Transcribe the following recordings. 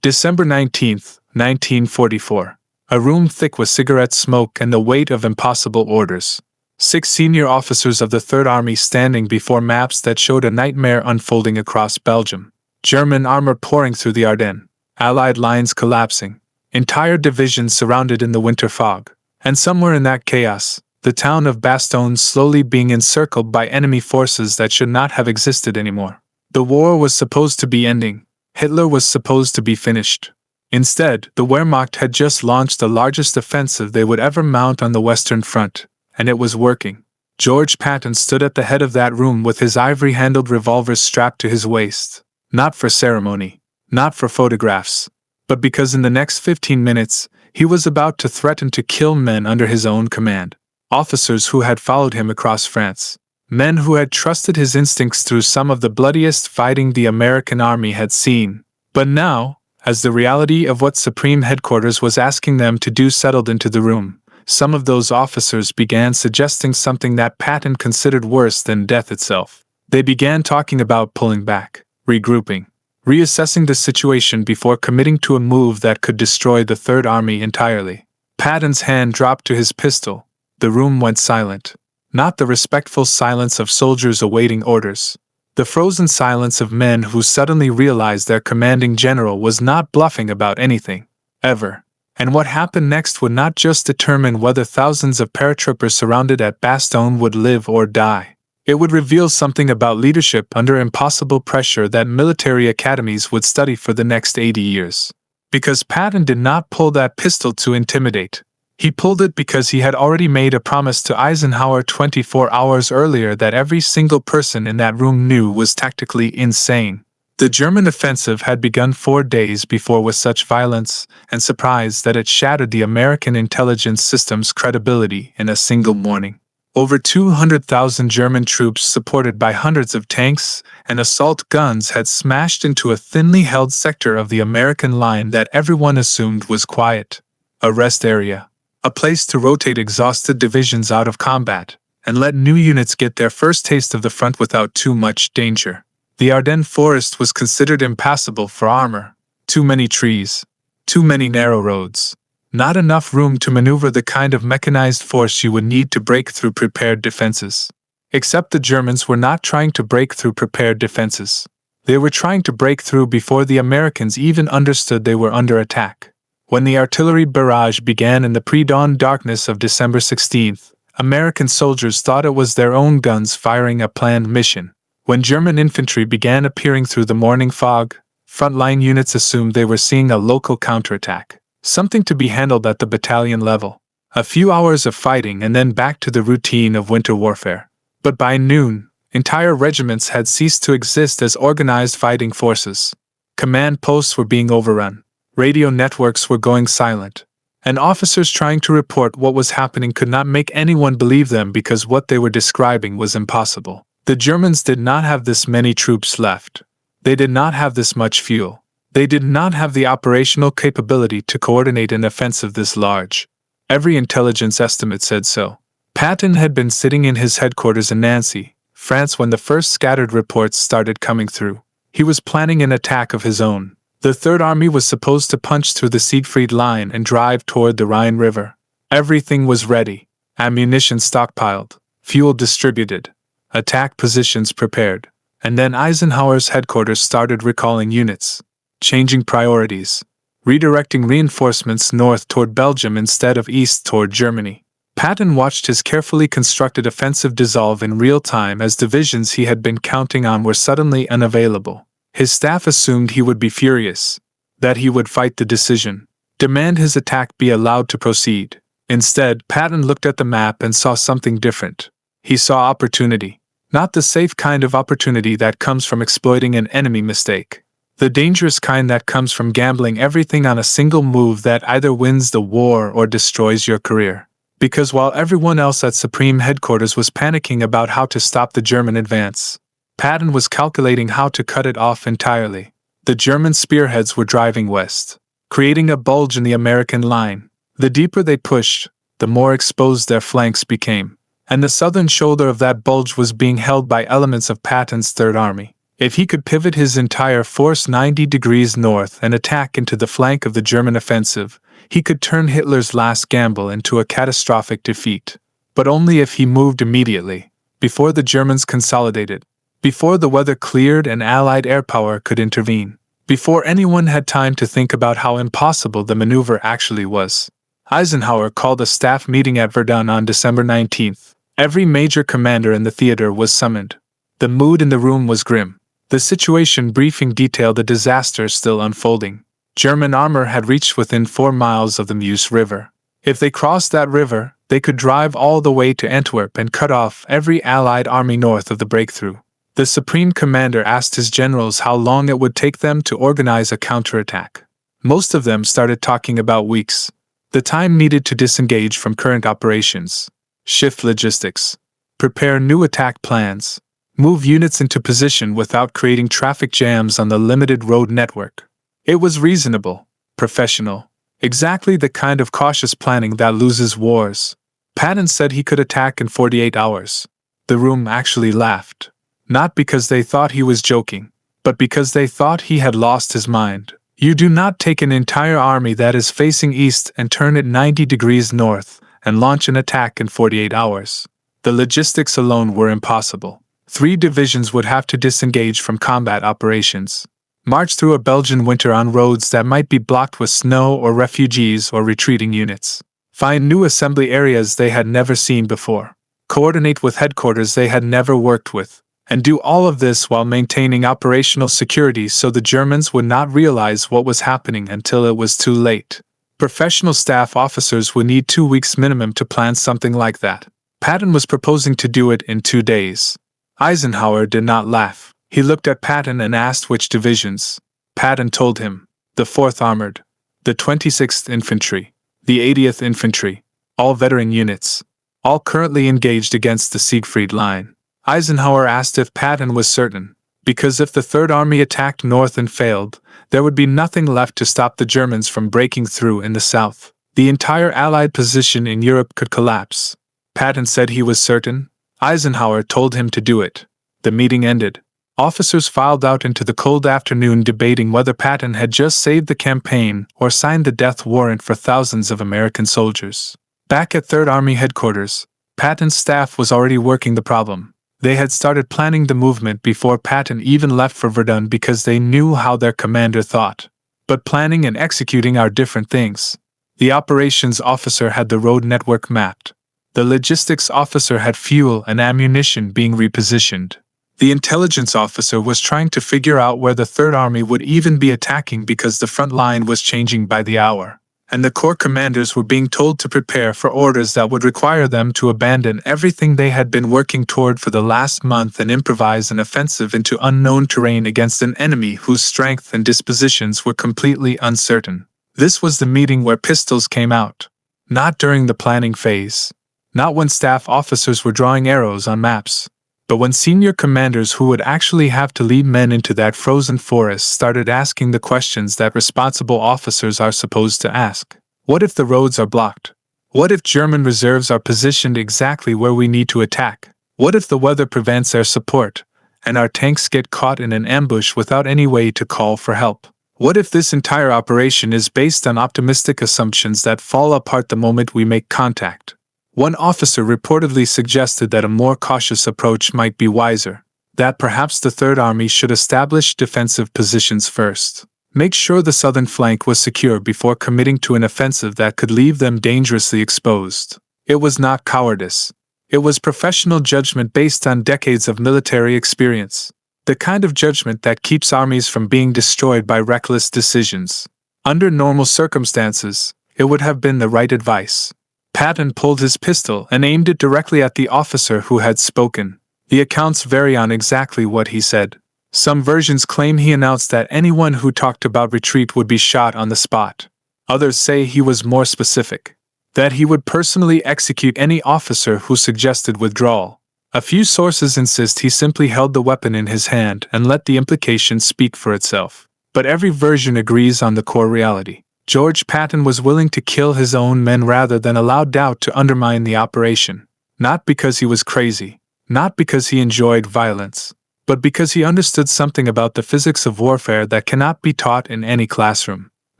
December 19, 1944. A room thick with cigarette smoke and the weight of impossible orders. 6 senior officers of the Third Army standing before maps that showed a nightmare unfolding across Belgium. German armor pouring through the Ardennes. Allied lines collapsing. Entire divisions surrounded in the winter fog. And somewhere in that chaos, the town of Bastogne slowly being encircled by enemy forces that should not have existed anymore. The war was supposed to be ending. Hitler was supposed to be finished. Instead, the Wehrmacht had just launched the largest offensive they would ever mount on the Western Front, and it was working. George Patton stood at the head of that room with his ivory-handled revolver strapped to his waist. Not for ceremony, not for photographs, but because in the next 15 minutes, he was about to threaten to kill men under his own command. Officers who had followed him across France. Men who had trusted his instincts through some of the bloodiest fighting the American army had seen. But now, as the reality of what Supreme Headquarters was asking them to do settled into the room, some of those officers began suggesting something that Patton considered worse than death itself. They began talking about pulling back, regrouping, reassessing the situation before committing to a move that could destroy the Third Army entirely. Patton's hand dropped to his pistol. The room went silent. Not the respectful silence of soldiers awaiting orders. The frozen silence of men who suddenly realized their commanding general was not bluffing about anything, ever. And what happened next would not just determine whether thousands of paratroopers surrounded at Bastogne would live or die. It would reveal something about leadership under impossible pressure that military academies would study for the next 80 years. Because Patton did not pull that pistol to intimidate. He pulled it because he had already made a promise to Eisenhower 24 hours earlier that every single person in that room knew was tactically insane. The German offensive had begun 4 days before with such violence and surprise that it shattered the American intelligence system's credibility in a single morning. Over 200,000 German troops supported by hundreds of tanks and assault guns had smashed into a thinly held sector of the American line that everyone assumed was quiet. A rest area. A place to rotate exhausted divisions out of combat, and let new units get their first taste of the front without too much danger. The Ardennes forest was considered impassable for armor. Too many trees. Too many narrow roads. Not enough room to maneuver the kind of mechanized force you would need to break through prepared defenses. Except the Germans were not trying to break through prepared defenses. They were trying to break through before the Americans even understood they were under attack. When the artillery barrage began in the pre-dawn darkness of December 16th, American soldiers thought it was their own guns firing a planned mission. When German infantry began appearing through the morning fog, frontline units assumed they were seeing a local counterattack, something to be handled at the battalion level. A few hours of fighting and then back to the routine of winter warfare. But by noon, entire regiments had ceased to exist as organized fighting forces. Command posts were being overrun. Radio networks were going silent, and officers trying to report what was happening could not make anyone believe them because what they were describing was impossible. The Germans did not have this many troops left. They did not have this much fuel. They did not have the operational capability to coordinate an offensive this large. Every intelligence estimate said so. Patton had been sitting in his headquarters in Nancy, France when the first scattered reports started coming through. He was planning an attack of his own. The Third Army was supposed to punch through the Siegfried Line and drive toward the Rhine River. Everything was ready. Ammunition stockpiled. Fuel distributed. Attack positions prepared. And then Eisenhower's headquarters started recalling units. Changing priorities. Redirecting reinforcements north toward Belgium instead of east toward Germany. Patton watched his carefully constructed offensive dissolve in real time as divisions he had been counting on were suddenly unavailable. His staff assumed he would be furious, that he would fight the decision, demand his attack be allowed to proceed. Instead, Patton looked at the map and saw something different. He saw opportunity, not the safe kind of opportunity that comes from exploiting an enemy mistake, the dangerous kind that comes from gambling everything on a single move that either wins the war or destroys your career. Because while everyone else at Supreme Headquarters was panicking about how to stop the German advance, Patton was calculating how to cut it off entirely. The German spearheads were driving west, creating a bulge in the American line. The deeper they pushed, the more exposed their flanks became, and the southern shoulder of that bulge was being held by elements of Patton's Third Army. If he could pivot his entire force 90 degrees north and attack into the flank of the German offensive, he could turn Hitler's last gamble into a catastrophic defeat. But only if he moved immediately, before the Germans consolidated, before the weather cleared and Allied air power could intervene, before anyone had time to think about how impossible the maneuver actually was. Eisenhower called a staff meeting at Verdun on December 19th. Every major commander in the theater was summoned. The mood in the room was grim. The situation briefing detailed a disaster still unfolding. German armor had reached within 4 miles of the Meuse River. If they crossed that river, they could drive all the way to Antwerp and cut off every Allied army north of the breakthrough. The Supreme Commander asked his generals how long it would take them to organize a counterattack. Most of them started talking about weeks. The time needed to disengage from current operations, shift logistics, prepare new attack plans, move units into position without creating traffic jams on the limited road network. It was reasonable, professional, exactly the kind of cautious planning that loses wars. Patton said he could attack in 48 hours. The room actually laughed. Not because they thought he was joking, but because they thought he had lost his mind. You do not take an entire army that is facing east and turn it 90 degrees north and launch an attack in 48 hours. The logistics alone were impossible. 3 divisions would have to disengage from combat operations, march through a Belgian winter on roads that might be blocked with snow or refugees or retreating units, find new assembly areas they had never seen before, coordinate with headquarters they had never worked with, and do all of this while maintaining operational security so the Germans would not realize what was happening until it was too late. Professional staff officers would need 2 weeks minimum to plan something like that. Patton was proposing to do it in 2 days. Eisenhower did not laugh. He looked at Patton and asked which divisions. Patton told him, the 4th Armored, the 26th Infantry, the 80th Infantry, all veteran units, all currently engaged against the Siegfried Line. Eisenhower asked if Patton was certain, because if the Third Army attacked north and failed, there would be nothing left to stop the Germans from breaking through in the south. The entire Allied position in Europe could collapse. Patton said he was certain. Eisenhower told him to do it. The meeting ended. Officers filed out into the cold afternoon debating whether Patton had just saved the campaign or signed the death warrant for thousands of American soldiers. Back at Third Army headquarters, Patton's staff was already working the problem. They had started planning the movement before Patton even left for Verdun because they knew how their commander thought. But planning and executing are different things. The operations officer had the road network mapped. The logistics officer had fuel and ammunition being repositioned. The intelligence officer was trying to figure out where the Third Army would even be attacking because the front line was changing by the hour. And the corps commanders were being told to prepare for orders that would require them to abandon everything they had been working toward for the last month and improvise an offensive into unknown terrain against an enemy whose strength and dispositions were completely uncertain. This was the meeting where pistols came out. Not during the planning phase. Not when staff officers were drawing arrows on maps. But when senior commanders who would actually have to lead men into that frozen forest started asking the questions that responsible officers are supposed to ask. What if the roads are blocked? What if German reserves are positioned exactly where we need to attack? What if the weather prevents air support, and our tanks get caught in an ambush without any way to call for help? What if this entire operation is based on optimistic assumptions that fall apart the moment we make contact? One officer reportedly suggested that a more cautious approach might be wiser, that perhaps the Third Army should establish defensive positions first. Make sure the southern flank was secure before committing to an offensive that could leave them dangerously exposed. It was not cowardice. It was professional judgment based on decades of military experience. The kind of judgment that keeps armies from being destroyed by reckless decisions. Under normal circumstances, it would have been the right advice. Patton pulled his pistol and aimed it directly at the officer who had spoken. The accounts vary on exactly what he said. Some versions claim he announced that anyone who talked about retreat would be shot on the spot. Others say he was more specific, that he would personally execute any officer who suggested withdrawal. A few sources insist he simply held the weapon in his hand and let the implication speak for itself. But every version agrees on the core reality. George Patton was willing to kill his own men rather than allow doubt to undermine the operation. Not because he was crazy, not because he enjoyed violence, but because he understood something about the physics of warfare that cannot be taught in any classroom.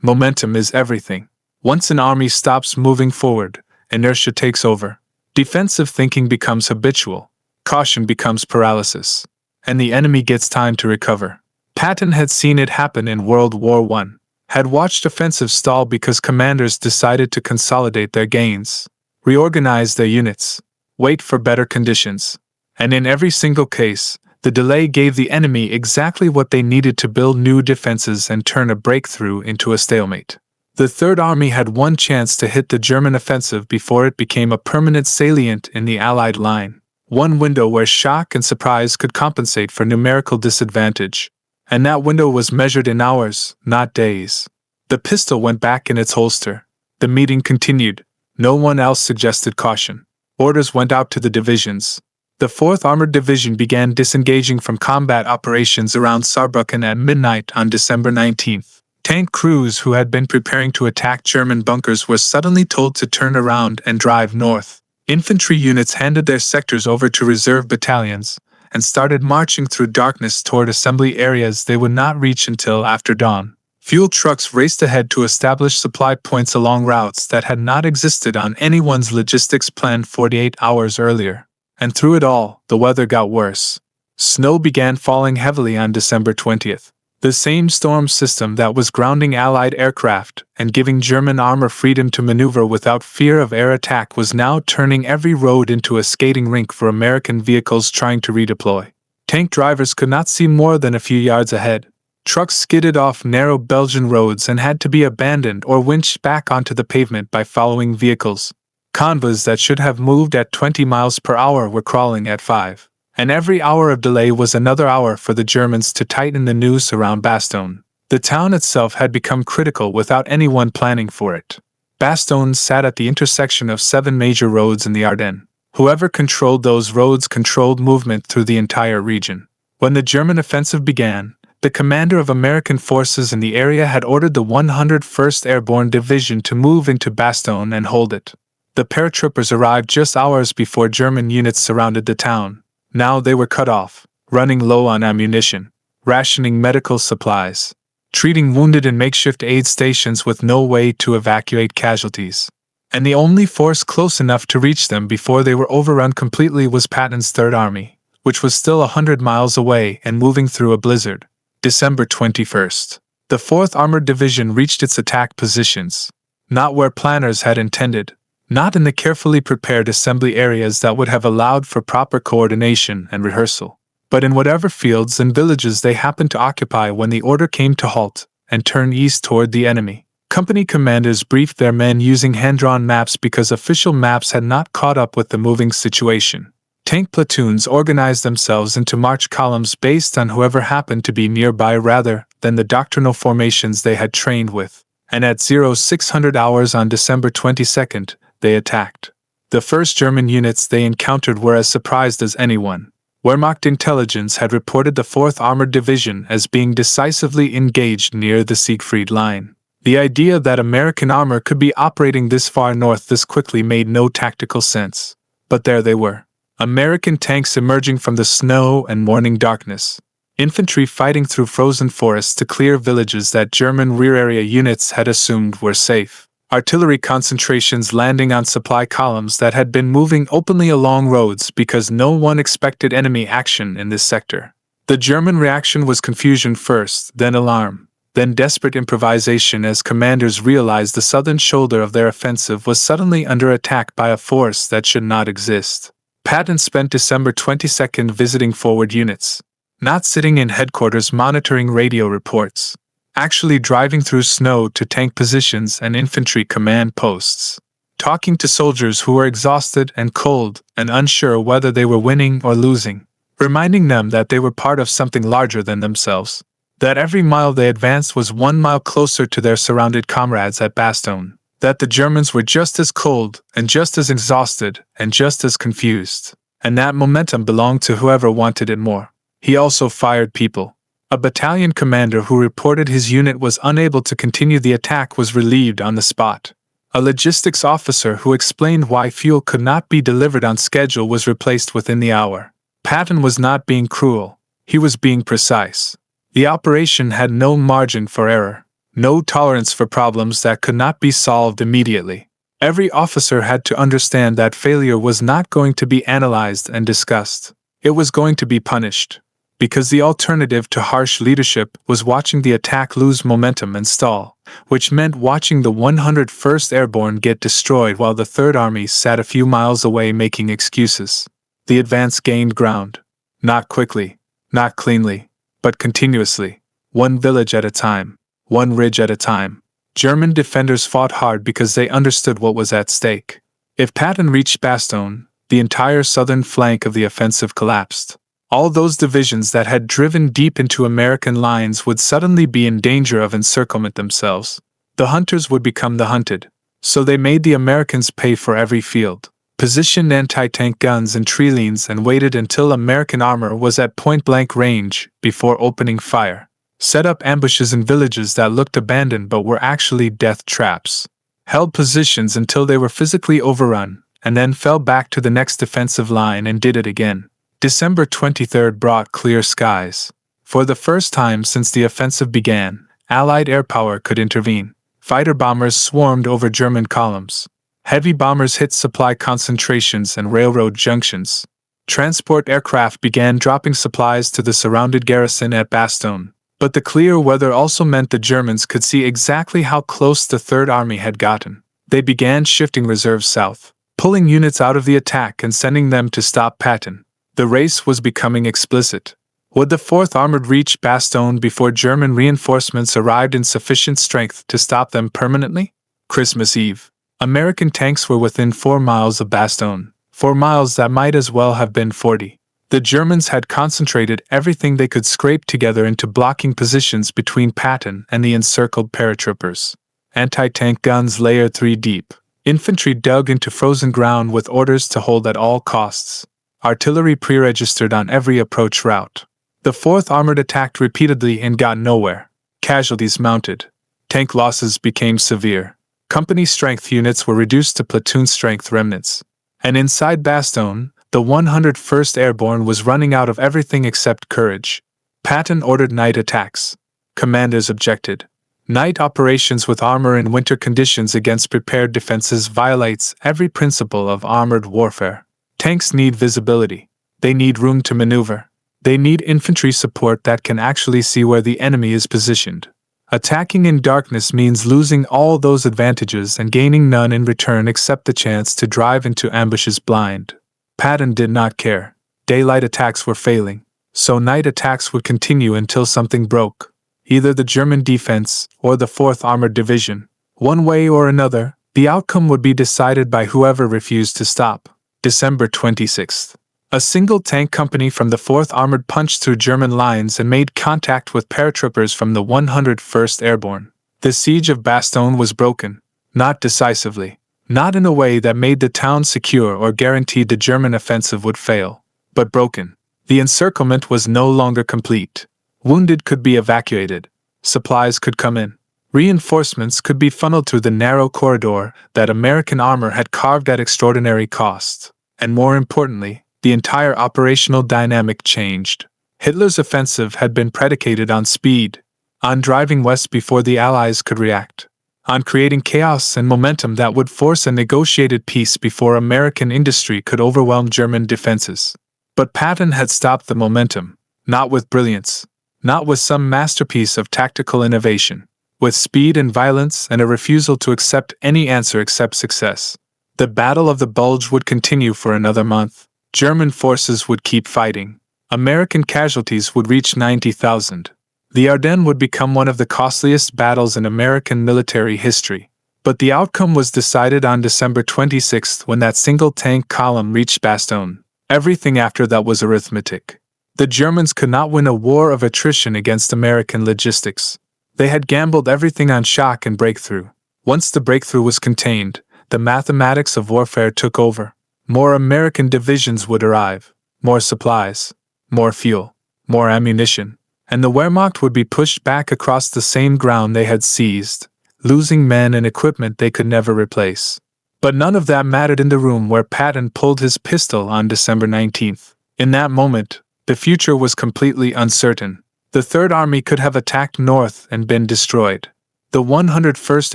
Momentum is everything. Once an army stops moving forward, inertia takes over. Defensive thinking becomes habitual. Caution becomes paralysis. And the enemy gets time to recover. Patton had seen it happen in World War I, had watched offensives stall because commanders decided to consolidate their gains, reorganize their units, wait for better conditions. And in every single case, the delay gave the enemy exactly what they needed to build new defenses and turn a breakthrough into a stalemate. The Third Army had one chance to hit the German offensive before it became a permanent salient in the Allied line. One window where shock and surprise could compensate for numerical disadvantage. And that window was measured in hours, not days. The pistol went back in its holster. The meeting continued. No one else suggested caution. Orders went out to the divisions. The 4th Armored Division began disengaging from combat operations around Saarbrücken at midnight on December 19th. Tank crews who had been preparing to attack German bunkers were suddenly told to turn around and drive north. Infantry units handed their sectors over to reserve battalions and started marching through darkness toward assembly areas they would not reach until after dawn. Fuel trucks raced ahead to establish supply points along routes that had not existed on anyone's logistics plan 48 hours earlier. And through it all, the weather got worse. Snow began falling heavily on December 20th. The same storm system that was grounding Allied aircraft and giving German armor freedom to maneuver without fear of air attack was now turning every road into a skating rink for American vehicles trying to redeploy. Tank drivers could not see more than a few yards ahead. Trucks skidded off narrow Belgian roads and had to be abandoned or winched back onto the pavement by following vehicles. Convoys that should have moved at 20 miles per hour were crawling at 5. And every hour of delay was another hour for the Germans to tighten the noose around Bastogne. The town itself had become critical without anyone planning for it. Bastogne sat at the intersection of 7 major roads in the Ardennes. Whoever controlled those roads controlled movement through the entire region. When the German offensive began, the commander of American forces in the area had ordered the 101st Airborne Division to move into Bastogne and hold it. The paratroopers arrived just hours before German units surrounded the town. Now they were cut off, running low on ammunition, rationing medical supplies, treating wounded in makeshift aid stations with no way to evacuate casualties. And the only force close enough to reach them before they were overrun completely was Patton's Third Army, which was still 100 miles away and moving through a blizzard. December 21st. The 4th Armored Division reached its attack positions, not where planners had intended. Not in the carefully prepared assembly areas that would have allowed for proper coordination and rehearsal, but in whatever fields and villages they happened to occupy when the order came to halt and turn east toward the enemy. Company commanders briefed their men using hand-drawn maps because official maps had not caught up with the moving situation. Tank platoons organized themselves into march columns based on whoever happened to be nearby rather than the doctrinal formations they had trained with, and at 0600 hours on December 22nd, they attacked. The first German units they encountered were as surprised as anyone. Wehrmacht intelligence had reported the 4th Armored Division as being decisively engaged near the Siegfried Line. The idea that American armor could be operating this far north this quickly made no tactical sense. But there they were. American tanks emerging from the snow and morning darkness. Infantry fighting through frozen forests to clear villages that German rear area units had assumed were safe. Artillery concentrations landing on supply columns that had been moving openly along roads because no one expected enemy action in this sector. The German reaction was confusion first, then alarm, then desperate improvisation as commanders realized the southern shoulder of their offensive was suddenly under attack by a force that should not exist. Patton spent December 22nd visiting forward units, not sitting in headquarters monitoring radio reports. Actually driving through snow to tank positions and infantry command posts, talking to soldiers who were exhausted and cold and unsure whether they were winning or losing, reminding them that they were part of something larger than themselves, that every mile they advanced was 1 mile closer to their surrounded comrades at Bastogne, that the Germans were just as cold and just as exhausted and just as confused, and that momentum belonged to whoever wanted it more. He also fired people. A battalion commander who reported his unit was unable to continue the attack was relieved on the spot. A logistics officer who explained why fuel could not be delivered on schedule was replaced within the hour. Patton was not being cruel. He was being precise. The operation had no margin for error, no tolerance for problems that could not be solved immediately. Every officer had to understand that failure was not going to be analyzed and discussed. It was going to be punished. Because the alternative to harsh leadership was watching the attack lose momentum and stall, which meant watching the 101st Airborne get destroyed while the 3rd Army sat a few miles away making excuses. The advance gained ground. Not quickly, not cleanly, but continuously. One village at a time, one ridge at a time. German defenders fought hard because they understood what was at stake. If Patton reached Bastogne, the entire southern flank of the offensive collapsed. All those divisions that had driven deep into American lines would suddenly be in danger of encirclement themselves. The hunters would become the hunted. So they made the Americans pay for every field, positioned anti-tank guns in tree lanes and waited until American armor was at point-blank range before opening fire. Set up ambushes in villages that looked abandoned but were actually death traps. Held positions until they were physically overrun, and then fell back to the next defensive line and did it again. December 23rd brought clear skies. For the first time since the offensive began, Allied air power could intervene. Fighter bombers swarmed over German columns. Heavy bombers hit supply concentrations and railroad junctions. Transport aircraft began dropping supplies to the surrounded garrison at Bastogne. But the clear weather also meant the Germans could see exactly how close the 3rd Army had gotten. They began shifting reserves south, pulling units out of the attack and sending them to stop Patton. The race was becoming explicit. Would the 4th Armored reach Bastogne before German reinforcements arrived in sufficient strength to stop them permanently? Christmas Eve. American tanks were within 4 miles of Bastogne, 4 miles that might as well have been 40. The Germans had concentrated everything they could scrape together into blocking positions between Patton and the encircled paratroopers. Anti-tank guns layered 3 deep. Infantry dug into frozen ground with orders to hold at all costs. Artillery pre-registered on every approach route. The 4th Armored attacked repeatedly and got nowhere. Casualties mounted. Tank losses became severe. Company strength units were reduced to platoon strength remnants. And inside Bastogne, the 101st Airborne was running out of everything except courage. Patton ordered night attacks. Commanders objected. Night operations with armor in winter conditions against prepared defenses violates every principle of armored warfare. Tanks need visibility. They need room to maneuver. They need infantry support that can actually see where the enemy is positioned. Attacking in darkness means losing all those advantages and gaining none in return except the chance to drive into ambushes blind. Patton did not care. Daylight attacks were failing, so night attacks would continue until something broke. Either the German defense or the 4th Armored Division. One way or another, the outcome would be decided by whoever refused to stop. December 26th. A single tank company from the 4th Armored punched through German lines and made contact with paratroopers from the 101st Airborne. The siege of Bastogne was broken, not decisively, not in a way that made the town secure or guaranteed the German offensive would fail, but broken. The encirclement was no longer complete. Wounded could be evacuated. Supplies could come in. Reinforcements could be funneled through the narrow corridor that American armor had carved at extraordinary cost. And more importantly, the entire operational dynamic changed. Hitler's offensive had been predicated on speed, on driving west before the Allies could react, on creating chaos and momentum that would force a negotiated peace before American industry could overwhelm German defenses. But Patton had stopped the momentum, not with brilliance, not with some masterpiece of tactical innovation. With speed and violence and a refusal to accept any answer except success. The Battle of the Bulge would continue for another month. German forces would keep fighting. American casualties would reach 90,000. The Ardennes would become one of the costliest battles in American military history. But the outcome was decided on December 26th when that single tank column reached Bastogne. Everything after that was arithmetic. The Germans could not win a war of attrition against American logistics. They had gambled everything on shock and breakthrough. Once the breakthrough was contained, the mathematics of warfare took over. More American divisions would arrive, more supplies, more fuel, more ammunition, and the Wehrmacht would be pushed back across the same ground they had seized, losing men and equipment they could never replace. But none of that mattered in the room where Patton pulled his pistol on December 19th. In that moment, The future was completely uncertain. The Third Army could have attacked north and been destroyed. The 101st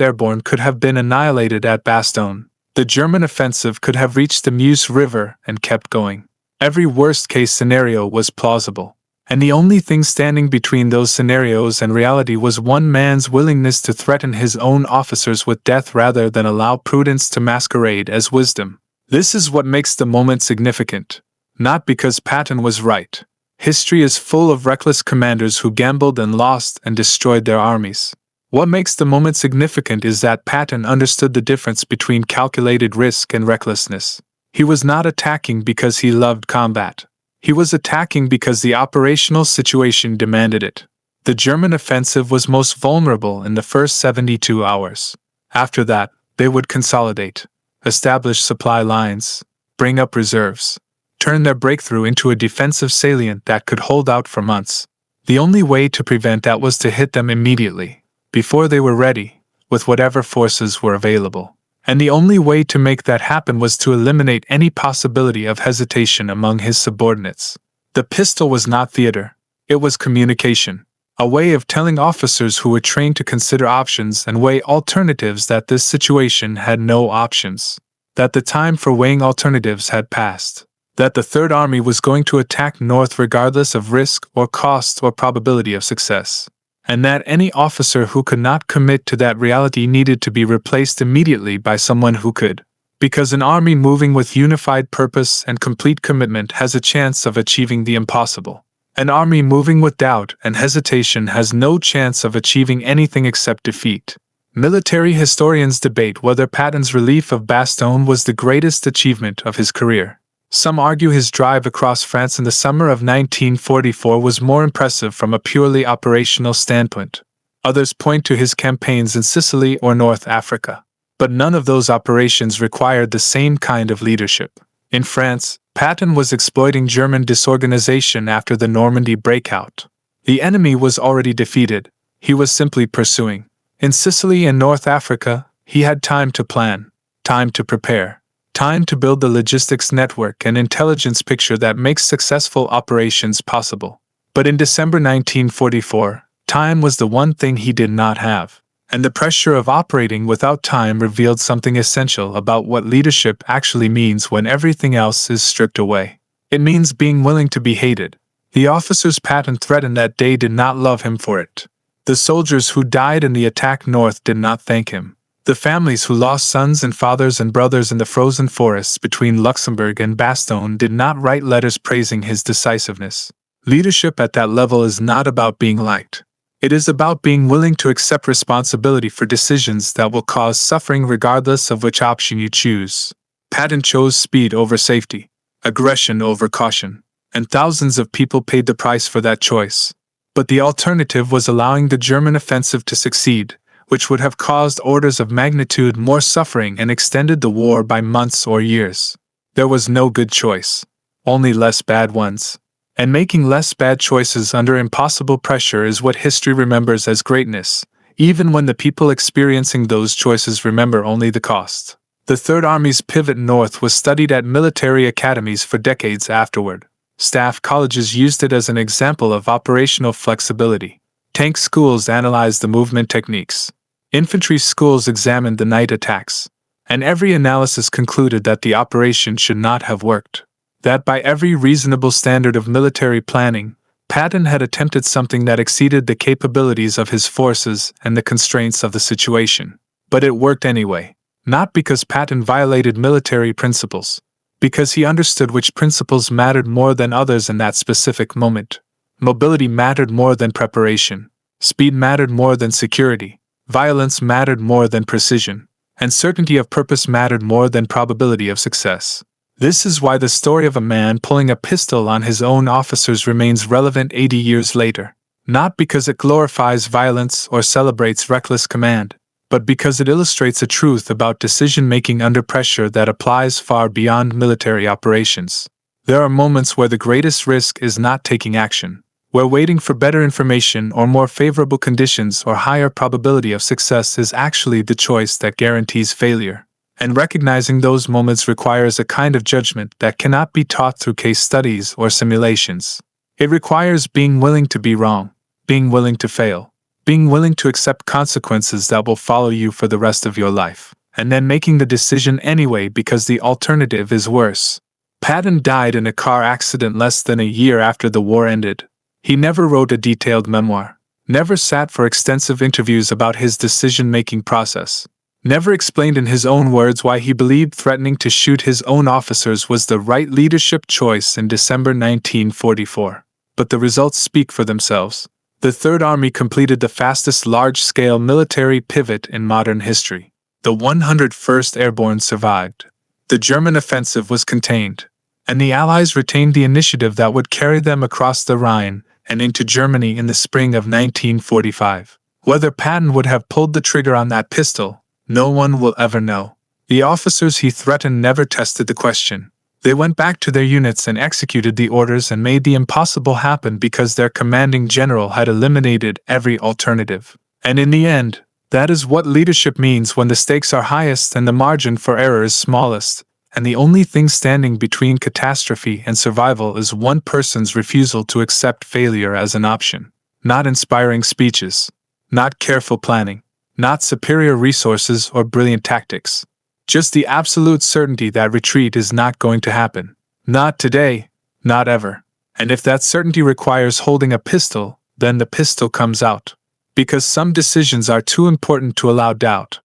Airborne could have been annihilated at Bastogne. The German offensive could have reached the Meuse River and kept going. Every worst-case scenario was plausible. And the only thing standing between those scenarios and reality was one man's willingness to threaten his own officers with death rather than allow prudence to masquerade as wisdom. This is what makes the moment significant. Not because Patton was right. History is full of reckless commanders who gambled and lost and destroyed their armies. What makes the moment significant is that Patton understood the difference between calculated risk and recklessness. He was not attacking because he loved combat. He was attacking because the operational situation demanded it. The German offensive was most vulnerable in the first 72 hours. After that, they would consolidate, establish supply lines, bring up reserves, turn their breakthrough into a defensive salient that could hold out for months. The only way to prevent that was to hit them immediately, before they were ready, with whatever forces were available. And the only way to make that happen was to eliminate any possibility of hesitation among his subordinates. The pistol was not theater. It was communication. A way of telling officers who were trained to consider options and weigh alternatives that this situation had no options. That the time for weighing alternatives had passed. That the Third Army was going to attack north regardless of risk or cost or probability of success. And that any officer who could not commit to that reality needed to be replaced immediately by someone who could. Because an army moving with unified purpose and complete commitment has a chance of achieving the impossible. An army moving with doubt and hesitation has no chance of achieving anything except defeat. Military historians debate whether Patton's relief of Bastogne was the greatest achievement of his career. Some argue his drive across France in the summer of 1944 was more impressive from a purely operational standpoint. Others point to his campaigns in Sicily or North Africa. But none of those operations required the same kind of leadership. In France, Patton was exploiting German disorganization after the Normandy breakout. The enemy was already defeated. He was simply pursuing. In Sicily and North Africa, he had time to plan, time to prepare. Time to build the logistics network and intelligence picture that makes successful operations possible. But in December 1944, time was the one thing he did not have. And the pressure of operating without time revealed something essential about what leadership actually means when everything else is stripped away. It means being willing to be hated. The officers Patton threatened that day did not love him for it. The soldiers who died in the attack north did not thank him. The families who lost sons and fathers and brothers in the frozen forests between Luxembourg and Bastogne did not write letters praising his decisiveness. Leadership at that level is not about being liked. It is about being willing to accept responsibility for decisions that will cause suffering regardless of which option you choose. Patton chose speed over safety, aggression over caution, and thousands of people paid the price for that choice. But the alternative was allowing the German offensive to succeed, which would have caused orders of magnitude more suffering and extended the war by months or years. There was no good choice, only less bad ones. And making less bad choices under impossible pressure is what history remembers as greatness, even when the people experiencing those choices remember only the cost. The Third Army's pivot north was studied at military academies for decades afterward. Staff colleges used it as an example of operational flexibility. Tank schools analyzed the movement techniques. Infantry schools examined the night attacks. And every analysis concluded that the operation should not have worked. That by every reasonable standard of military planning, Patton had attempted something that exceeded the capabilities of his forces and the constraints of the situation. But it worked anyway. Not because Patton violated military principles. Because he understood which principles mattered more than others in that specific moment. Mobility mattered more than preparation. Speed mattered more than security. Violence mattered more than precision. And certainty of purpose mattered more than probability of success. This is why the story of a man pulling a pistol on his own officers remains relevant 80 years later. Not because it glorifies violence or celebrates reckless command, but because it illustrates a truth about decision-making under pressure that applies far beyond military operations. There are moments where the greatest risk is not taking action, where waiting for better information or more favorable conditions or higher probability of success is actually the choice that guarantees failure. And recognizing those moments requires a kind of judgment that cannot be taught through case studies or simulations. It requires being willing to be wrong, being willing to fail, being willing to accept consequences that will follow you for the rest of your life, and then making the decision anyway because the alternative is worse. Patton died in a car accident less than a year after the war ended. He never wrote a detailed memoir, never sat for extensive interviews about his decision-making process, never explained in his own words why he believed threatening to shoot his own officers was the right leadership choice in December 1944. But the results speak for themselves. The Third Army completed the fastest large-scale military pivot in modern history. The 101st Airborne survived. The German offensive was contained, and the Allies retained the initiative that would carry them across the Rhine and into Germany in the spring of 1945. Whether Patton would have pulled the trigger on that pistol, no one will ever know. The officers he threatened never tested the question. They went back to their units and executed the orders and made the impossible happen because their commanding general had eliminated every alternative. And in the end, that is what leadership means when the stakes are highest and the margin for error is smallest, and the only thing standing between catastrophe and survival is one person's refusal to accept failure as an option. Not inspiring speeches, not careful planning, not superior resources or brilliant tactics. Just the absolute certainty that retreat is not going to happen. Not today, not ever. And if that certainty requires holding a pistol, then the pistol comes out. Because some decisions are too important to allow doubt.